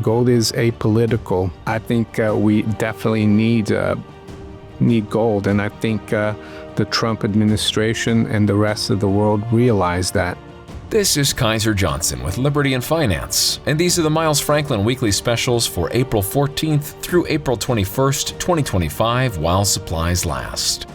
gold is apolitical. I think we definitely need gold, and I think the Trump administration and the rest of the world realize that. This is Kaiser Johnson with Liberty and Finance, and these are the Miles Franklin weekly specials for April 14th through April 21st, 2025, while supplies last.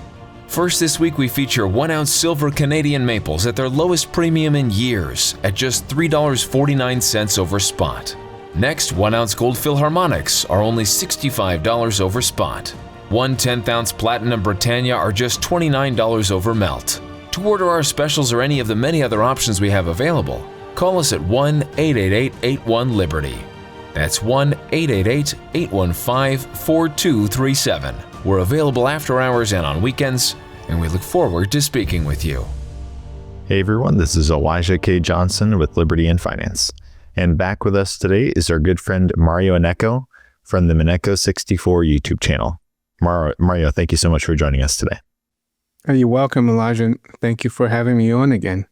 First this week, we feature 1-ounce silver Canadian maples at their lowest premium in years at just $3.49 over spot. Next, 1-ounce gold Philharmonics are only $65 over spot. 1 10th-ounce Platinum Britannia are just $29 over melt. To order our specials or any of the many other options we have available, call us at 1-888-81-LIBERTY. That's 1-888-815-4237. We're available after hours and on weekends, and we look forward to speaking with you. Hey everyone, this is Elijah K. Johnson with Liberty and Finance. And back with us today is our good friend Mario Innecco from the Innecco64 YouTube channel. Mario, thank you so much for joining us today. You're welcome, Elijah. Thank you for having me on again.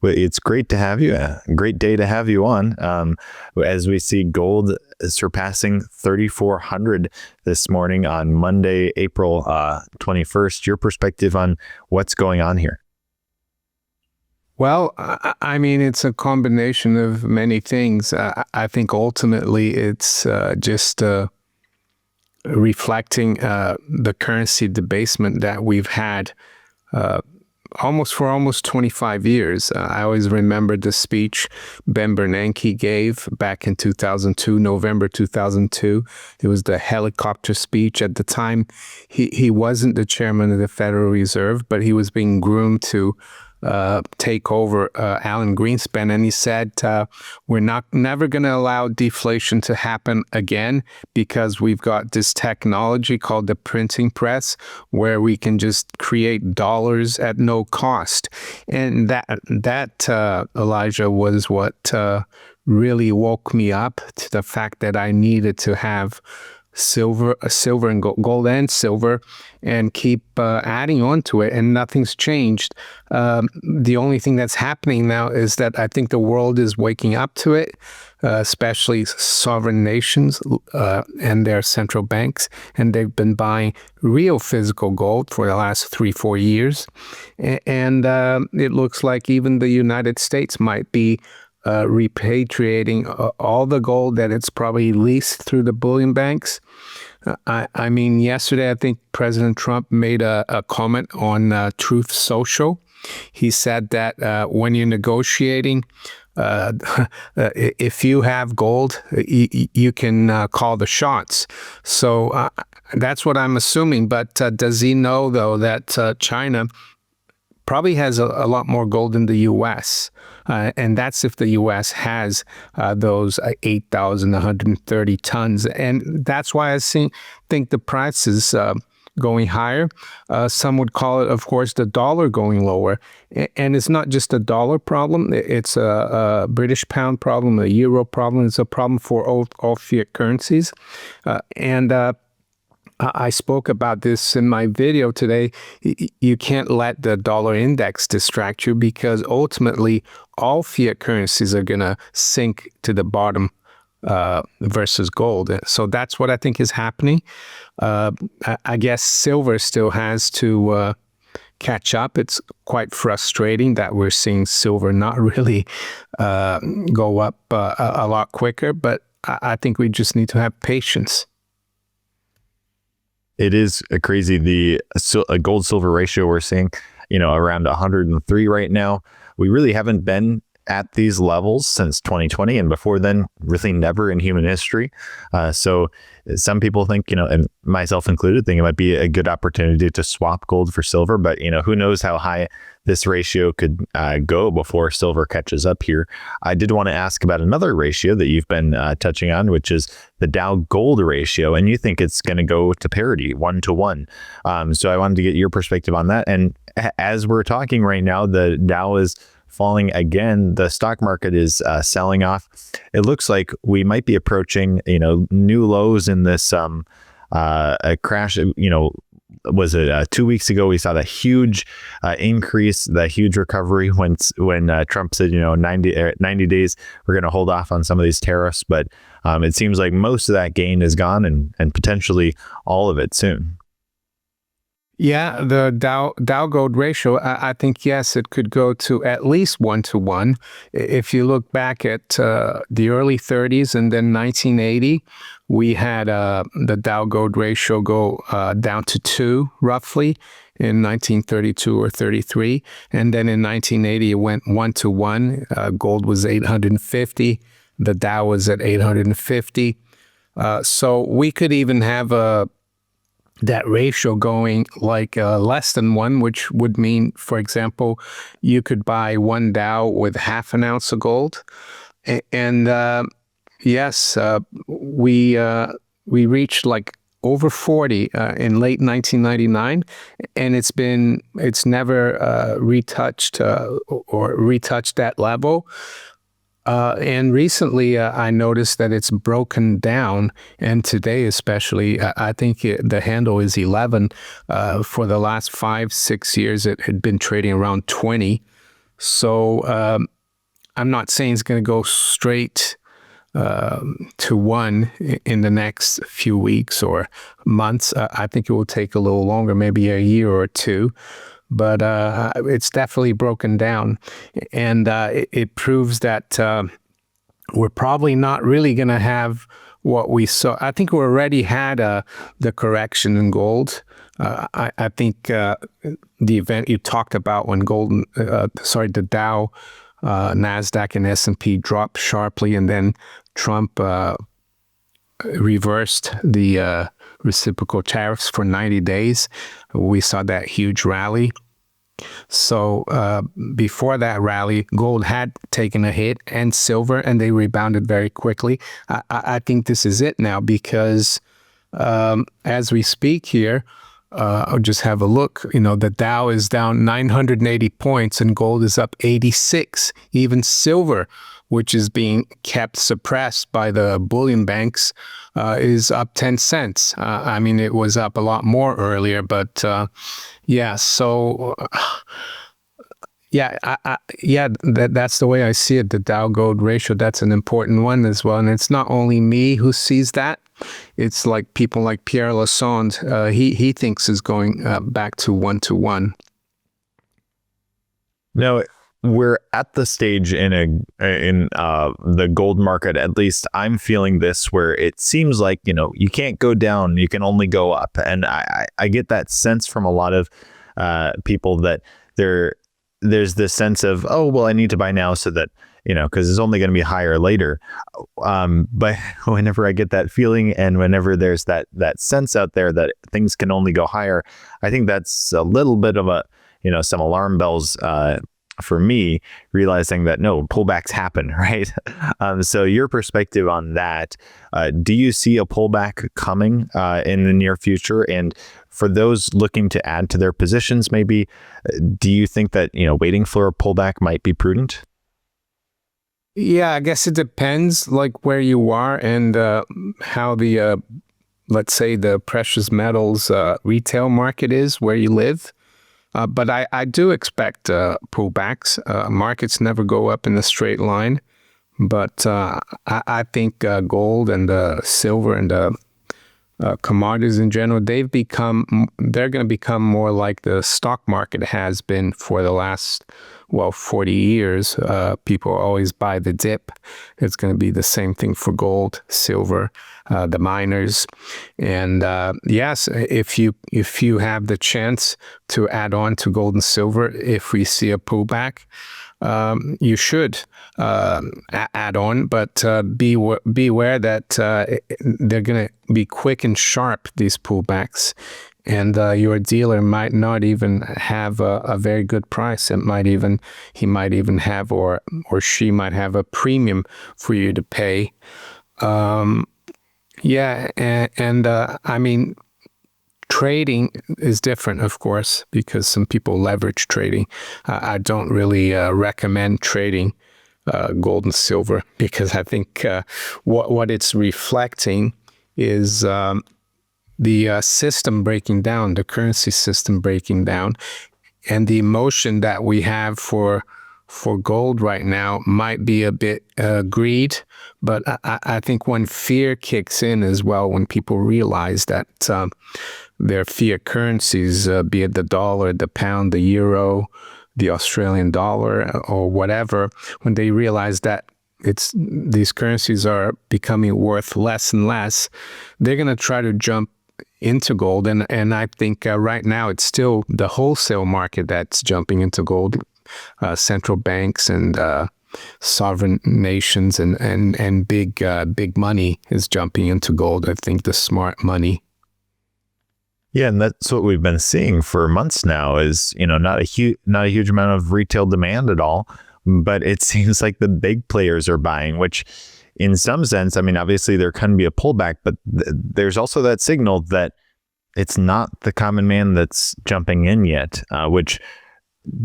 Well, it's great to have you. A great day to have you on. As we see gold surpassing 3,400 this morning on Monday, April 21st. Your perspective on what's going on here? Well, I mean, it's a combination of many things. I think ultimately it's just reflecting the currency debasement that we've had almost 25 years. I always remember the speech Ben Bernanke gave back in 2002, November 2002. It was the helicopter speech. At the time, he wasn't the chairman of the Federal Reserve, but he was being groomed to take over Alan Greenspan, and he said we're never going to allow deflation to happen again because we've got this technology called the printing press where we can just create dollars at no cost. And that Elijah, was what really woke me up to the fact that I needed to have silver and gold and silver, and keep adding on to it, and nothing's changed. The only thing that's happening now is that I think the world is waking up to it, especially sovereign nations and their central banks, and they've been buying real physical gold for the last 3-4 years, and it looks like even the United States might be repatriating all the gold that it's probably leased through the bullion banks. I mean, yesterday I think President Trump made a comment on Truth Social. He said that when you're negotiating, if you have gold, you can call the shots. So that's what I'm assuming. But does he know, though, that China probably has a lot more gold than the U.S., and that's if the U.S. has those 8,130 tons. And that's why I think the price is going higher. Some would call it, of course, the dollar going lower. And it's not just a dollar problem. It's a British pound problem, a euro problem. It's a problem for all fiat currencies. I spoke about this in my video today. You can't let the dollar index distract you, because ultimately all fiat currencies are going to sink to the bottom versus gold. So that's what I think is happening. I guess silver still has to catch up. It's quite frustrating that we're seeing silver not really go up a lot quicker, but I think we just need to have patience. It is crazy, the gold silver ratio we're seeing, around 103 right now. We really haven't been at these levels since 2020, and before then, really never in human history. So some people think, and myself included, think it might be a good opportunity to swap gold for silver. But, who knows how high this ratio could go before silver catches up here. I did want to ask about another ratio that you've been touching on, which is the Dow-gold ratio. And you think it's going to go to parity, 1-to-1. So I wanted to get your perspective on that. And as we're talking right now, the Dow is falling again. The stock market is selling off. It looks like we might be approaching, new lows in this a crash. was it 2 weeks ago? We saw that huge increase, that huge recovery when Trump said, 90 days, we're going to hold off on some of these tariffs. But it seems like most of that gain is gone, and potentially all of it soon. Yeah, the Dow-gold ratio, I think, yes, it could go to at least 1-to-1. If you look back at the early 30s and then 1980, we had the Dow-gold ratio go down to 2, roughly, in 1932 or 33. And then in 1980, it went 1-to-1. Gold was 850. The Dow was at 850. So we could even have that ratio going like less than 1, which would mean, for example, you could buy 1 Dow with half an ounce of gold. And yes, we reached like over 40 in late 1999, and it's never retouched or retouched that level. And recently, I noticed that it's broken down, and today especially, I think the handle is 11. For the last 5-6 years, it had been trading around 20. So I'm not saying it's going to go straight to 1 in the next few weeks or months. I think it will take a little longer, maybe a year or 2. But it's definitely broken down, and it proves that we're probably not really going to have what we saw. I think we already had the correction in gold. I think the event you talked about when the Dow, NASDAQ, and S&P dropped sharply, and then Trump reversed the reciprocal tariffs for 90 days. We saw that huge rally. So before that rally, gold had taken a hit, and silver, and they rebounded very quickly. I think this is it now, because as we speak here, I'll just have a look. The Dow is down 980 points and gold is up 86. Even silver, which is being kept suppressed by the bullion banks, is up 10 cents. I mean, it was up a lot more earlier, but yeah, so that's the way I see it. The Dow-gold ratio, that's an important one as well. And it's not only me who sees that. It's like people like Pierre Lassonde. He thinks is going back to 1-to-1. No, we're at the stage in the gold market, at least I'm feeling this, where it seems like, you can't go down, you can only go up. And I get that sense from a lot of people that there's this sense of, oh, well, I need to buy now so that, because it's only going to be higher later. But whenever I get that feeling, and whenever there's that sense out there that things can only go higher, I think that's a little bit of some alarm bells for me, realizing that no, pullbacks happen, right? So your perspective on that, do you see a pullback coming in the near future? And for those looking to add to their positions, maybe, do you think that, waiting for a pullback might be prudent? Yeah, I guess it depends, like where you are and how the, let's say, the precious metals retail market is where you live. But I do expect pullbacks. Markets never go up in a straight line. But I think gold and silver and commodities in general, they're going to become more like the stock market has been for the last, 40 years. People always buy the dip. It's going to be the same thing for gold, silver, the miners. And yes, if you have the chance to add on to gold and silver, if we see a pullback, you should add on, but beware that they're going to be quick and sharp, these pullbacks, and your dealer might not even have a very good price. He might even have, or she might have, a premium for you to pay. I mean, trading is different, of course, because some people leverage trading. I don't really recommend trading gold and silver, because I think what it's reflecting is the system breaking down, the currency system breaking down, and the emotion that we have for gold right now might be a bit greed, but I think when fear kicks in as well, when people realize that their fiat currencies, be it the dollar, the pound, the euro, the Australian dollar, or whatever, when they realize that these currencies are becoming worth less and less, they're going to try to jump into gold. And I think right now it's still the wholesale market that's jumping into gold. Central banks and sovereign nations and big money is jumping into gold. I think the smart money. Yeah, and that's what we've been seeing for months now. Is not a huge amount of retail demand at all, but it seems like the big players are buying, which in some sense, I mean, obviously there can be a pullback, but there's also that signal that it's not the common man that's jumping in yet, which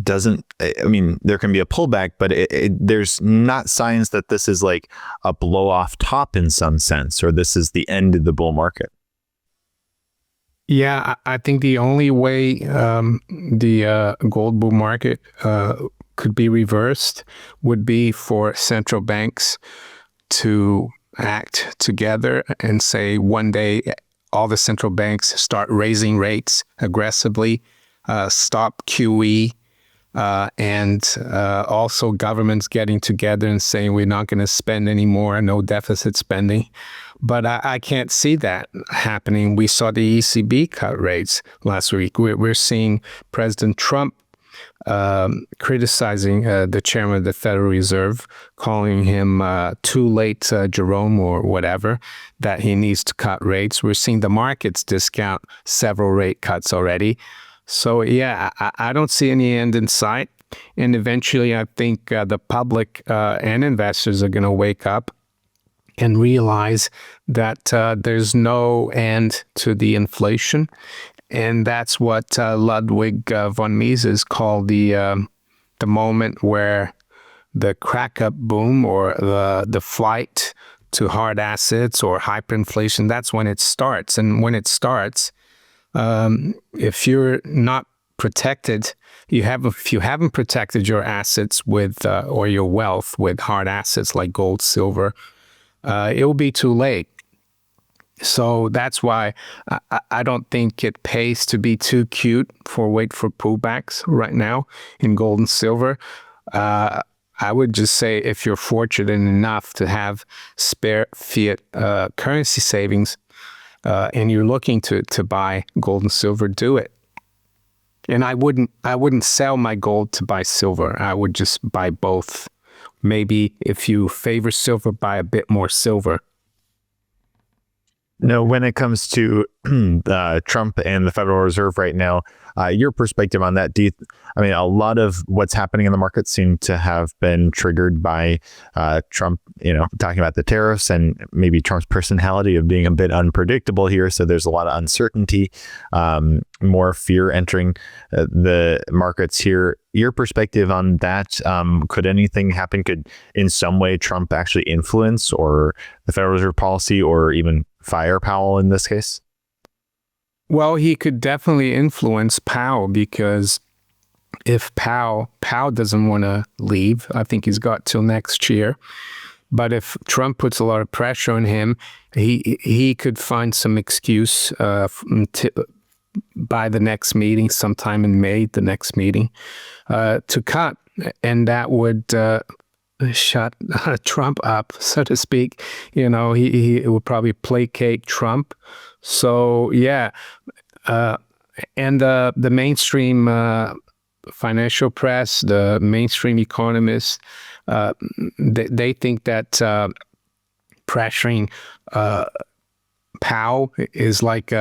doesn't, I mean, there can be a pullback, but there's not signs that this is like a blow off top in some sense, or this is the end of the bull market. Yeah, I think the only way the gold bull market could be reversed would be for central banks to act together and say one day all the central banks start raising rates aggressively, stop QE, and also governments getting together and saying we're not going to spend anymore, no deficit spending. But I can't see that happening. We saw the ECB cut rates last week. We're seeing President Trump criticizing the chairman of the Federal Reserve, calling him too late, Jerome, or whatever, that he needs to cut rates. We're seeing the markets discount several rate cuts already. So, yeah, I don't see any end in sight. And eventually, I think the public and investors are going to wake up and realize that there's no end to the inflation. And that's what Ludwig von Mises called the moment where the crack-up boom, or the flight to hard assets or hyperinflation, that's when it starts. And when it starts, if you're not protected, if you haven't protected your assets with or your wealth with hard assets like gold, silver, it will be too late. So that's why I don't think it pays to be too cute wait for pullbacks right now in gold and silver. I would just say if you're fortunate enough to have spare fiat currency savings, and you're looking to buy gold and silver, do it. And I wouldn't sell my gold to buy silver. I would just buy both. Maybe if you favor silver, buy a bit more silver. No, when it comes to Trump and the Federal Reserve right now, your perspective on that, I mean, a lot of what's happening in the market seem to have been triggered by Trump, talking about the tariffs and maybe Trump's personality of being a bit unpredictable here. So there's a lot of uncertainty, more fear entering the markets here. Your perspective on that, could anything happen? Could in some way Trump actually influence or the Federal Reserve policy, or even fire Powell in this case? Well, he could definitely influence Powell, because if Powell doesn't want to leave, I think he's got till next year. But if Trump puts a lot of pressure on him, he could find some excuse by the next meeting, sometime in May, the next meeting, to cut, and that would shut Trump up, so to speak. He would probably placate Trump. So yeah, and the mainstream financial press, the mainstream economists, they think that pressuring Powell is like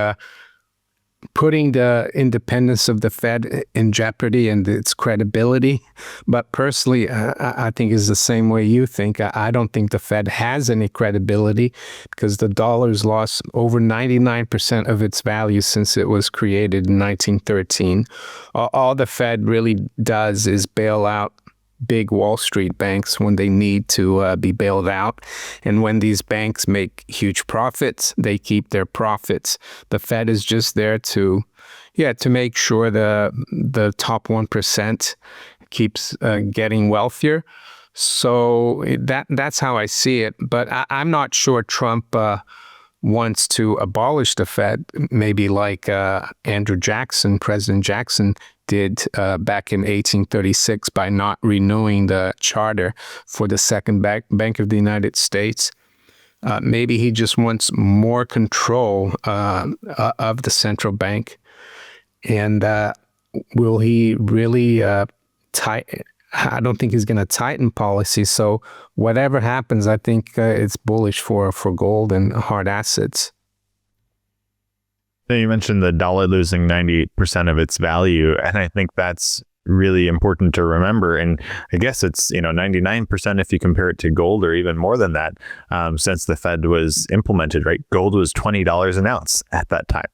putting the independence of the Fed in jeopardy and its credibility. But personally, I think it's the same way you think. I don't think the Fed has any credibility, because the dollar's lost over 99% of its value since it was created in 1913. All the Fed really does is bail out big Wall Street banks when they need to be bailed out. And when these banks make huge profits, they keep their profits. The Fed is just there to make sure the top 1% keeps getting wealthier. So that's how I see it. But I'm not sure Trump wants to abolish the Fed, maybe like President Jackson did back in 1836 by not renewing the charter for the Second Bank of the United States. Maybe he just wants more control of the central bank. And will he really tighten? I don't think he's going to tighten policy. So whatever happens, I think it's bullish for gold and hard assets. You mentioned the dollar losing 98% of its value, and I think that's really important to remember. And I guess it's 99% if you compare it to gold, or even more than that, since the Fed was implemented. Right, gold was $20 an ounce at that time.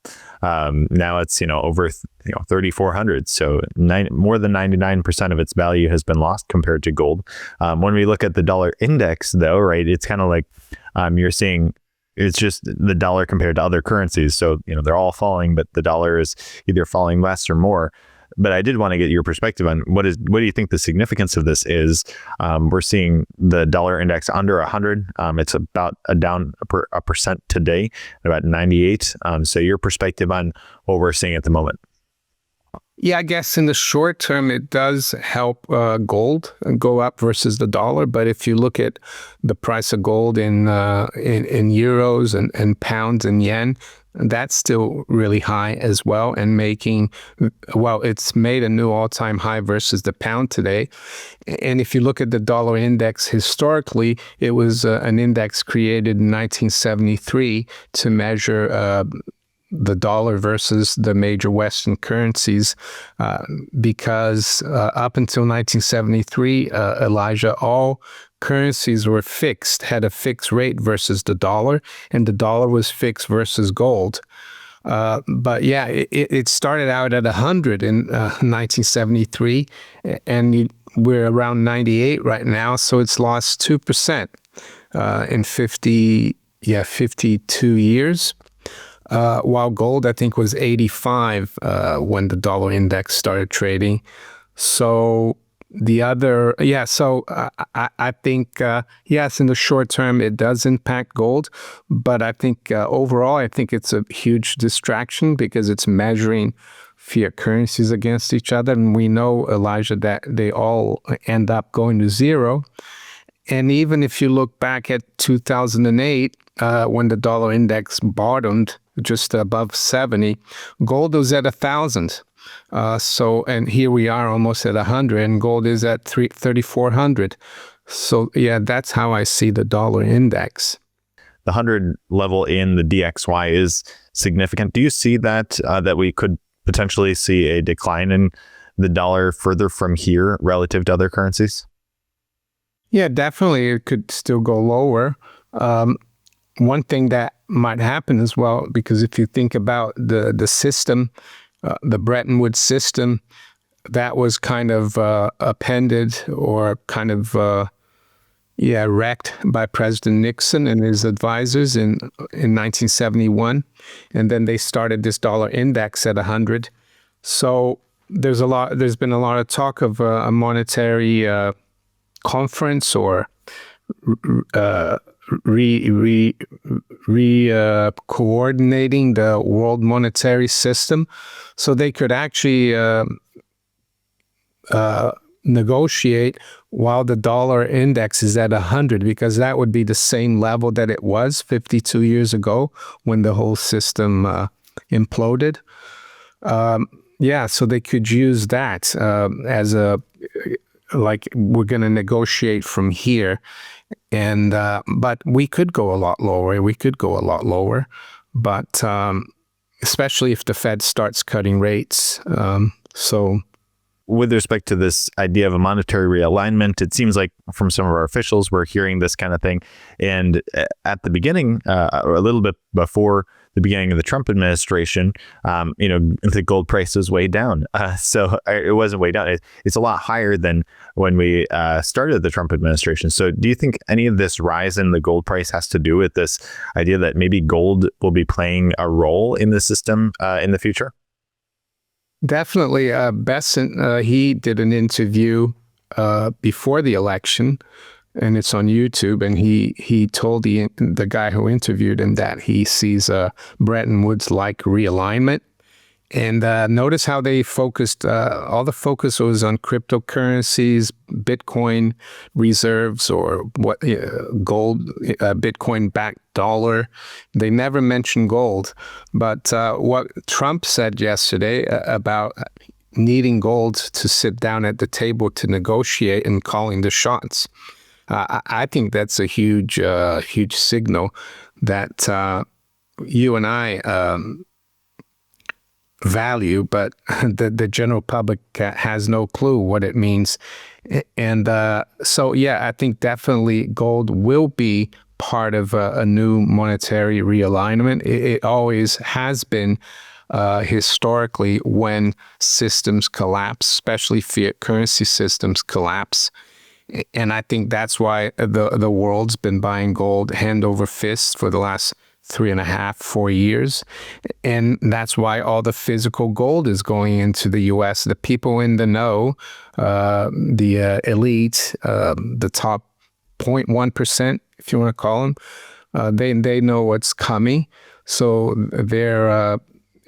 Now it's over 3,400. So more than 99% of its value has been lost compared to gold. When we look at the dollar index, though, right, it's kind of like you're seeing. It's just the dollar compared to other currencies. So, they're all falling, but the dollar is either falling less or more. But I did want to get your perspective on what do you think the significance of this is? We're seeing the dollar index under 100. It's about down a percent today, about 98. So your perspective on what we're seeing at the moment. Yeah, I guess in the short term, it does help gold go up versus the dollar. But if you look at the price of gold in euros and pounds and yen, that's still really high as well, and it's made a new all-time high versus the pound today. And if you look at the dollar index historically, it was an index created in 1973 to measure the dollar versus the major Western currencies, because up until 1973, Elijah, all currencies were had a fixed rate versus the dollar, and the dollar was fixed versus gold. But yeah, it started out at 100 in 1973, and we're around 98 right now, so it's lost 2% in 52 years. While gold, I think, was 85 when the dollar index started trading. So I think, yes, in the short term, it does impact gold. But I think overall, I think it's a huge distraction because it's measuring fiat currencies against each other. And we know, Elijah, that they all end up going to zero. And even if you look back at 2008, when the dollar index bottomed just above 70, gold was at 1,000. And here we are almost at 100, and gold is at 3,400. So yeah, that's how I see the dollar index. The 100 level in the DXY is significant. Do you see that we could potentially see a decline in the dollar further from here relative to other currencies? Yeah, definitely. It could still go lower. One thing that might happen as well, because if you think about the system, the Bretton Woods system, that was kind of appended or kind of wrecked by President Nixon and his advisors in 1971, and then they started this dollar index at 100. So there's been a lot of talk of a monetary conference or coordinating the world monetary system, so they could actually negotiate while the dollar index is at 100, because that would be the same level that it was 52 years ago when the whole system imploded. So they could use that as we're going to negotiate from here. And but we could go a lot lower. But especially if the Fed starts cutting rates. So with respect to this idea of a monetary realignment, it seems like from some of our officials, we're hearing this kind of thing. And at the beginning, or a little bit before the beginning of the Trump administration, the gold price was way down. So it wasn't way down. It's a lot higher than when we started the Trump administration. So do you think any of this rise in the gold price has to do with this idea that maybe gold will be playing a role in the system in the future? Definitely. Bessent, he did an interview before the election, and it's on YouTube, and he told the guy who interviewed him that he sees a Bretton Woods-like realignment. And notice how they focused, all the focus was on cryptocurrencies, Bitcoin reserves, or gold, Bitcoin-backed dollar. They never mentioned gold. But what Trump said yesterday about needing gold to sit down at the table to negotiate and calling the shots, I think that's a huge signal that you and I value, but the general public has no clue what it means. And so, yeah, I think definitely gold will be part of a new monetary realignment. It always has been historically when systems collapse, especially fiat currency systems collapse. And I think that's why the world's been buying gold hand over fist for the last 3.5, 4 years. And that's why all the physical gold is going into the U.S. The people in the know, the elite, the top 0.1%, if you want to call them, they know what's coming. So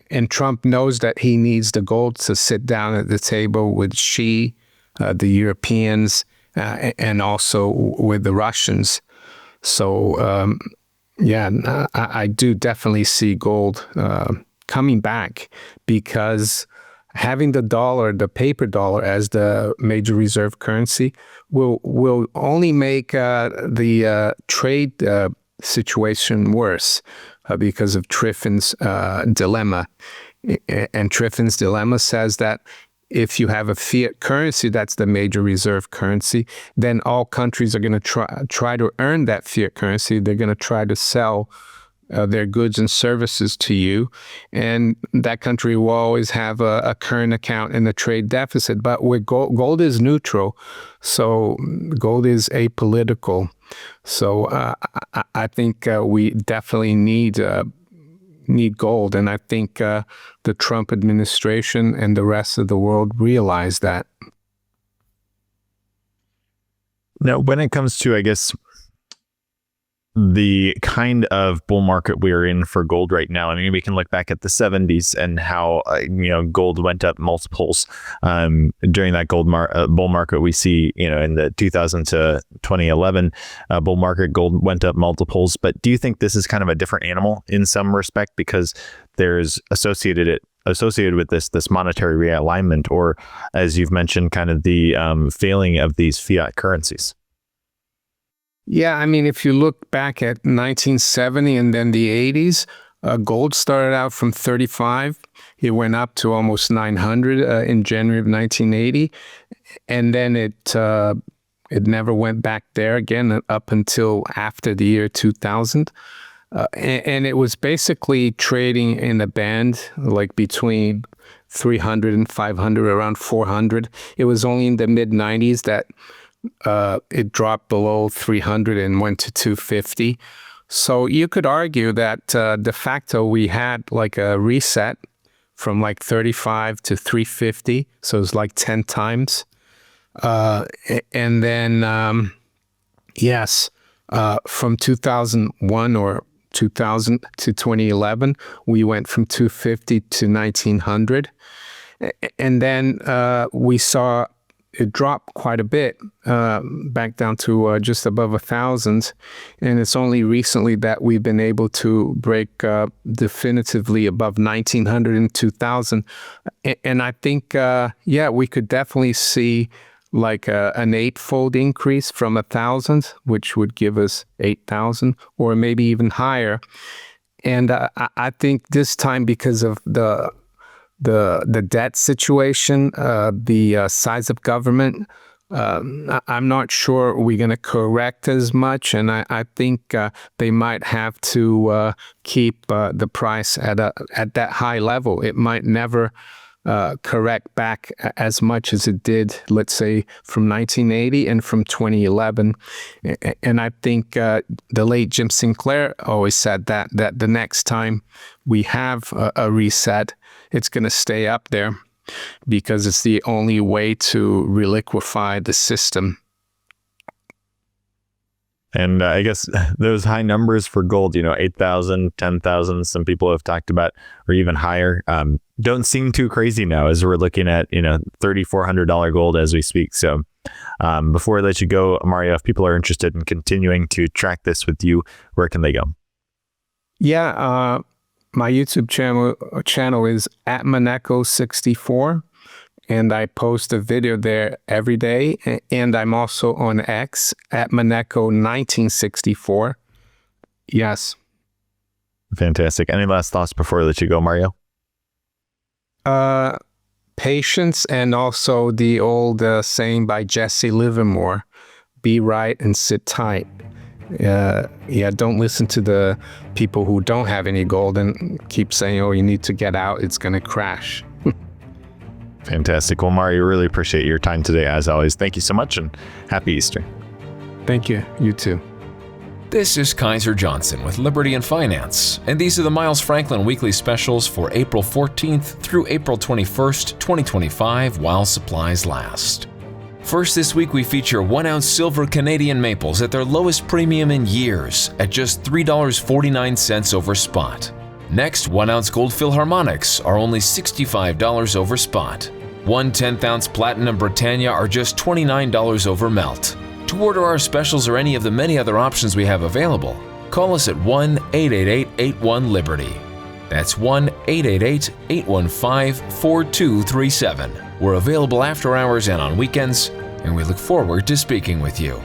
and Trump knows that he needs the gold to sit down at the table with Xi, the Europeans, and also with the Russians. So, I do definitely see gold coming back, because having the dollar, the paper dollar, as the major reserve currency will only make the trade situation worse because of Triffin's dilemma. And Triffin's dilemma says that if you have a fiat currency that's the major reserve currency, then all countries are going to try to earn that fiat currency. They're going to try to sell their goods and services to you, and that country will always have a current account and a trade deficit. But with gold is neutral, so gold is apolitical. So I think we definitely need gold. And I think the Trump administration and the rest of the world realize that. Now, when it comes to, I guess, the kind of bull market we're in for gold right now, I mean, we can look back at the 70s and how, gold went up multiples. During that bull market, we see, in the 2000 to 2011 bull market, gold went up multiples. But do you think this is kind of a different animal in some respect, because there's associated with this monetary realignment, or, as you've mentioned, kind of the failing of these fiat currencies? Yeah, I mean, if you look back at 1970 and then the 80s, gold started out from 35. It went up to almost 900 in January of 1980. And then it never went back there again up until after the year 2000. And it was basically trading in a band like between 300 and 500, around 400. It was only in the mid-90s that it dropped below 300 and went to 250. So you could argue that de facto we had like a reset from like 35 to 350. So it's like 10 times. And then, from 2001 or 2000 to 2011, we went from 250 to 1900. And then we saw it dropped quite a bit, back down to just above 1,000. And it's only recently that we've been able to break definitively above 1,900 and 2,000. And I think, we could definitely see like an 8-fold increase from 1,000, which would give us 8,000, or maybe even higher. And I think this time, because of the debt situation, the size of government. I'm not sure we're going to correct as much, and I think they might have to keep the price at that high level. It might never correct back as much as it did, let's say, from 1980 and from 2011. And I think the late Jim Sinclair always said that the next time we have a reset, it's going to stay up there, because it's the only way to reliquify the system. And I guess those high numbers for gold, 8,000, 10,000, some people have talked about, or even higher, don't seem too crazy now as we're looking at, $3,400 gold as we speak. So before I let you go, Mario, if people are interested in continuing to track this with you, where can they go? Yeah, my YouTube channel is at Innecco64, and I post a video there every day. And I'm also on X at Innecco1964. Yes. Fantastic. Any last thoughts before I let you go, Mario? Patience, and also the old saying by Jesse Livermore, be right and sit tight. Don't listen to the people who don't have any gold and keep saying, oh, you need to get out, it's going to crash. Fantastic. Well, Mario, really appreciate your time today, as always. Thank you so much, and happy Easter. Thank you. You too. This is Kaiser Johnson with Liberty and Finance, and these are the Miles Franklin weekly specials for April 14th through April 21st, 2025, while supplies last. First this week, we feature 1-ounce silver Canadian maples at their lowest premium in years at just $3.49 over spot. Next, 1-ounce gold Philharmonics are only $65 over spot. 1 10th-ounce platinum Britannia are just $29 over melt. To order our specials or any of the many other options we have available, call us at 1-888-81-LIBERTY. That's 1-888-815-4237. We're available after hours and on weekends, and we look forward to speaking with you.